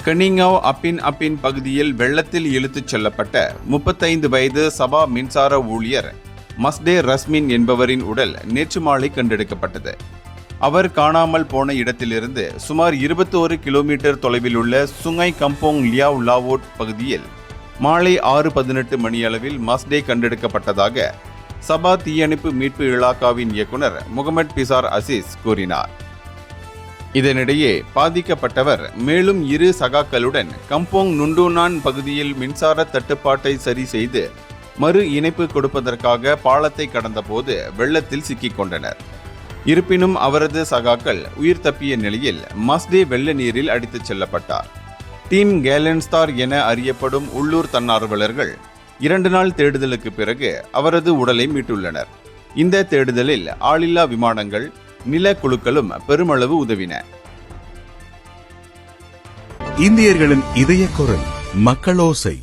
கனிங்காவ் அப்பின் பகுதியில் வெள்ளத்தில் இழுத்துச் செல்லப்பட்ட 35 வயது சபா மின்சார ஊழியர் மஸ்டே ரஸ்மின் என்பவரின் உடல் நேற்று மாலை கண்டெடுக்கப்பட்டது. அவர் காணாமல் போன இடத்திலிருந்து சுமார் 21 கிலோமீட்டர் தொலைவில் உள்ள சுங்கை கம்போங் லியாவ் லாவோட் பகுதியில் மாலை 6:18 மணியளவில் மஸ்டே கண்டெடுக்கப்பட்டதாக சபா தீயணைப்பு மீட்பு இலாக்காவின் இயக்குனர் முகமது பிசார் அசீஸ் கூறினார். இதனிடையே பாதிக்கப்பட்டவர் மேலும் 2 சகாக்களுடன் கம்போங் நுண்டுனான் பகுதியில் மின்சார தட்டுப்பாட்டை சரி செய்து மறு இணைப்பு கொடுப்பதற்காக பாலத்தை கடந்தபோது வெள்ளத்தில் சிக்கிக் கொண்டனர். இருப்பினும் அவரது சகாக்கள் உயிர் தப்பிய நிலையில் மஸ்டே வெள்ள நீரில் அடித்துச் செல்லப்பட்டார். டீம் கேலன்ஸ்தார் என அறியப்படும் உள்ளூர் தன்னார்வலர்கள் 2 நாள் தேடுதலுக்கு பிறகு அவரது உடலை மீட்டுள்ளனர். இந்த தேடுதலில் ஆளில்லா விமானங்கள், நில குழுக்களும் பெருமளவு உதவின. இந்தியர்களின் இதய குரல் மக்களோசை.